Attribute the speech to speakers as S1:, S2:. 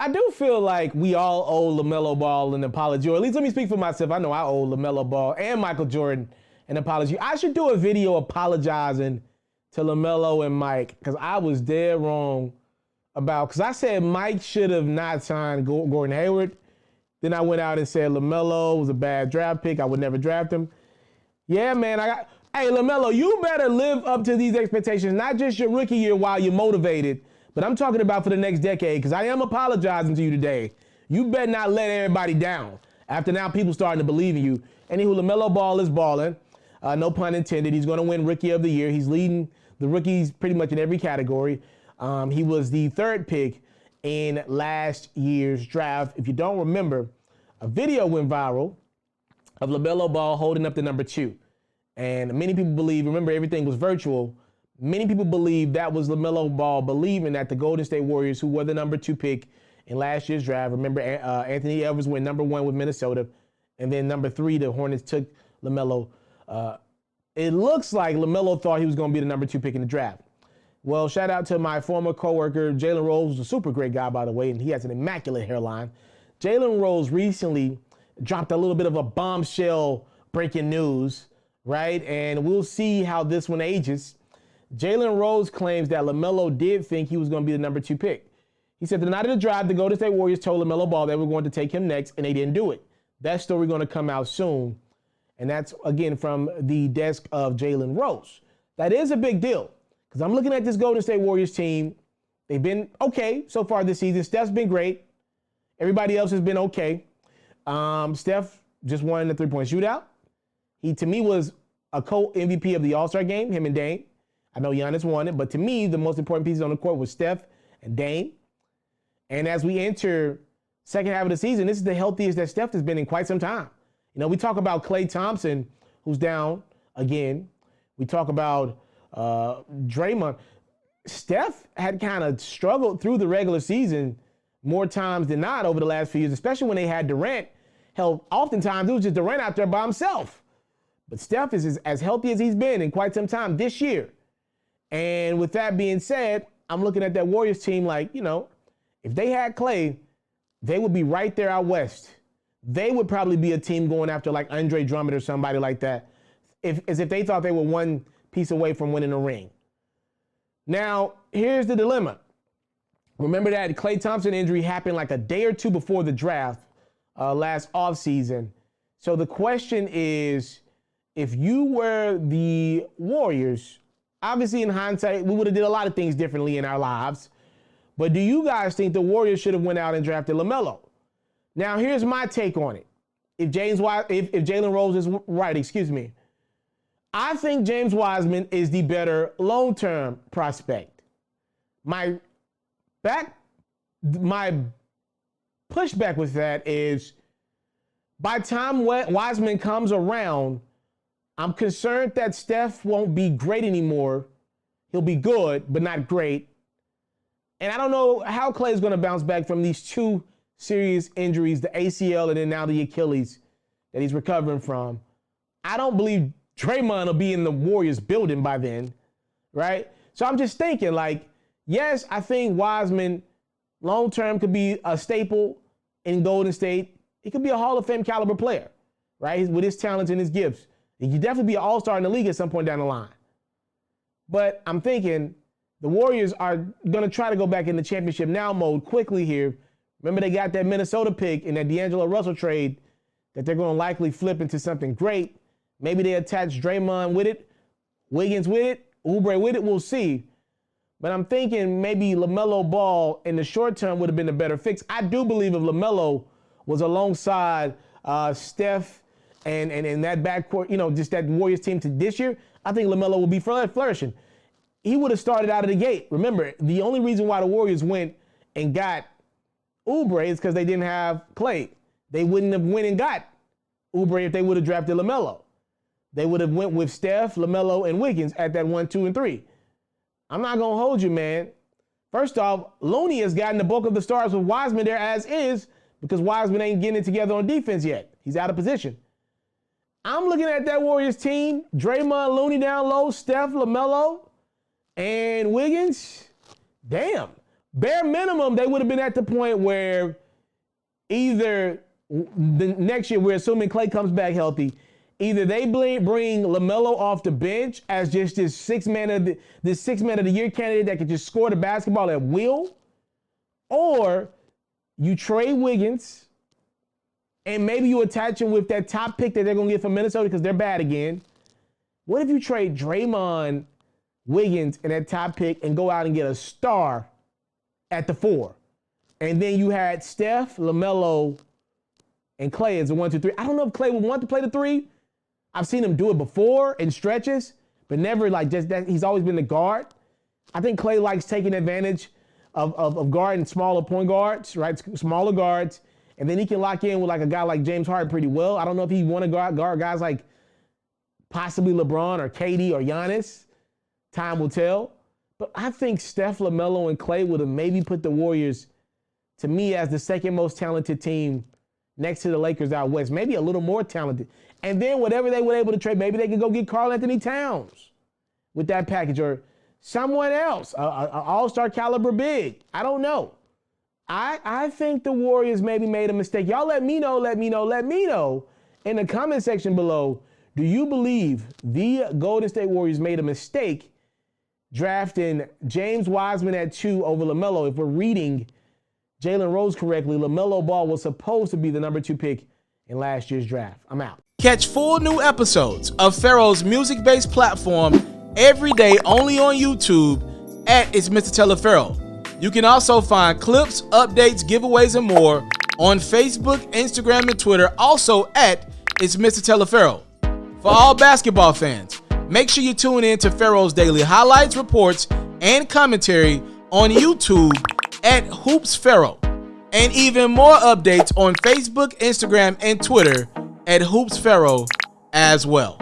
S1: I do feel like we all owe LaMelo Ball an apology, or at least let me speak for myself. I know I owe LaMelo Ball and Michael Jordan an apology. I should do a video apologizing to LaMelo and Mike because I was dead wrong because I said Mike should have not signed Gordon Hayward. Then I went out and said LaMelo was a bad draft pick. I would never draft him. Yeah, man. Hey, LaMelo, you better live up to these expectations, not just your rookie year while you're motivated, but I'm talking about for the next decade because I am apologizing to you today. You better not let everybody down after now people starting to believe in you. Anywho, LaMelo Ball is balling. No pun intended. He's going to win Rookie of the Year. He's leading the rookies pretty much in every category. He was the 3rd pick in last year's draft. If you don't remember, a video went viral of LaMelo Ball holding up the number 2. And many people believe, remember, everything was virtual. Many people believe that was LaMelo Ball believing that the Golden State Warriors, who were the number 2 pick in last year's draft, remember Anthony Edwards went number 1 with Minnesota, and then number 3, the Hornets took LaMelo. It looks like LaMelo thought he was going to be the number 2 pick in the draft. Well, shout out to my former coworker, Jalen Rose, a super great guy, by the way, and he has an immaculate hairline. Jalen Rose recently dropped a little bit of a bombshell breaking news, right? And we'll see how this one ages. Jalen Rose claims that LaMelo did think he was going to be the number 2 pick. He said the night of the draft, the Golden State Warriors told LaMelo Ball they were going to take him next, and they didn't do it. That story going to come out soon. And that's, again, from the desk of Jalen Rose. That is a big deal because I'm looking at this Golden State Warriors team. They've been okay so far this season. Steph's been great. Everybody else has been okay. Steph just won the 3-point shootout. He, to me, was a co-MVP of the All-Star game, him and Dame. I know Giannis won it, but to me, the most important pieces on the court was Steph and Dame. And as we enter second half of the season, this is the healthiest that Steph has been in quite some time. You know, we talk about Klay Thompson, who's down again. We talk about Draymond. Steph had kind of struggled through the regular season more times than not over the last few years, especially when they had Durant. Hell, oftentimes it was just Durant out there by himself. But Steph is as healthy as he's been in quite some time this year. And with that being said, I'm looking at that Warriors team like, you know, if they had Klay, they would be right there out west. They would probably be a team going after like Andre Drummond or somebody like that, as if they thought they were one piece away from winning a ring. Now, here's the dilemma. Remember that Klay Thompson injury happened like a day or two before the draft last offseason. So the question is, if you were the Warriors, obviously in hindsight, we would have did a lot of things differently in our lives. But do you guys think the Warriors should have went out and drafted LaMelo? Now, here's my take on it. If Jalen Rose is right, I think James Wiseman is the better long-term prospect. My pushback with that is by the time Wiseman comes around, I'm concerned that Steph won't be great anymore. He'll be good, but not great. And I don't know how Klay is going to bounce back from these 2 serious injuries, the ACL and then now the Achilles that he's recovering from. I don't believe Draymond will be in the Warriors building by then, right? So I'm just thinking like, yes, I think Wiseman long-term could be a staple in Golden State. He could be a Hall of Fame caliber player, right? With his talents and his gifts. He could definitely be an all-star in the league at some point down the line. But I'm thinking the Warriors are going to try to go back into championship now mode quickly here. Remember, they got that Minnesota pick in that D'Angelo Russell trade that they're going to likely flip into something great. Maybe they attach Draymond with it, Wiggins with it, Oubre with it. We'll see. But I'm thinking maybe LaMelo Ball in the short term would have been a better fix. I do believe if LaMelo was alongside Steph and that backcourt, you know, just that Warriors team to this year, I think LaMelo would be flourishing. He would have started out of the gate. Remember, the only reason why the Warriors went and got Oubre is because they didn't have Klay. They wouldn't have went and got Oubre if they would have drafted LaMelo. They would have went with Steph, LaMelo, and Wiggins at that 1, 2, and 3. I'm not going to hold you, man. First off, Looney has gotten the bulk of the stars with Wiseman there as is because Wiseman ain't getting it together on defense yet. He's out of position. I'm looking at that Warriors team, Draymond, Looney down low, Steph, LaMelo, and Wiggins. Damn. bare minimum, they would have been at the point where either the next year, we're assuming Clay comes back healthy, either they bring Lamelo off the bench as just this six man of the year candidate that can just score the basketball at will, or you trade Wiggins and maybe you attach him with that top pick that they're going to get from Minnesota because they're bad again. What if you trade Draymond, Wiggins, and that top pick and go out and get a star at the 4? And then you had Steph, LaMelo, and Clay as a 1, 2, 3. I don't know if Clay would want to play the 3. I've seen him do it before in stretches, but never like just that. He's always been the guard. I think Clay likes taking advantage of guarding smaller point guards, right? Smaller guards. And then he can lock in with like a guy like James Harden pretty well. I don't know if he want to guard guys like possibly LeBron or KD or Giannis. Time will tell. But I think Steph, LaMelo, and Clay would have maybe put the Warriors, to me, as the second most talented team next to the Lakers out west. Maybe a little more talented. And then whatever they were able to trade, maybe they could go get Karl Anthony Towns with that package or someone else, an all-star caliber big. I don't know. I think the Warriors maybe made a mistake. Y'all let me know in the comment section below. Do you believe the Golden State Warriors made a mistake drafting James Wiseman at 2 over LaMelo? If we're reading Jalen Rose correctly, LaMelo Ball was supposed to be the number 2 pick in last year's draft. I'm out. Catch full new episodes of FERRO's music-based platform every day only on YouTube at It's Mr.Taliaferro. You can also find clips, updates, giveaways, and more on Facebook, Instagram, and Twitter, also at It's Mr.Taliaferro. For all basketball fans, make sure you tune in to FERRO's daily highlights, reports, and commentary on YouTube at HoopsFERRO, and even more updates on Facebook, Instagram, and Twitter at HoopsFERRO as well.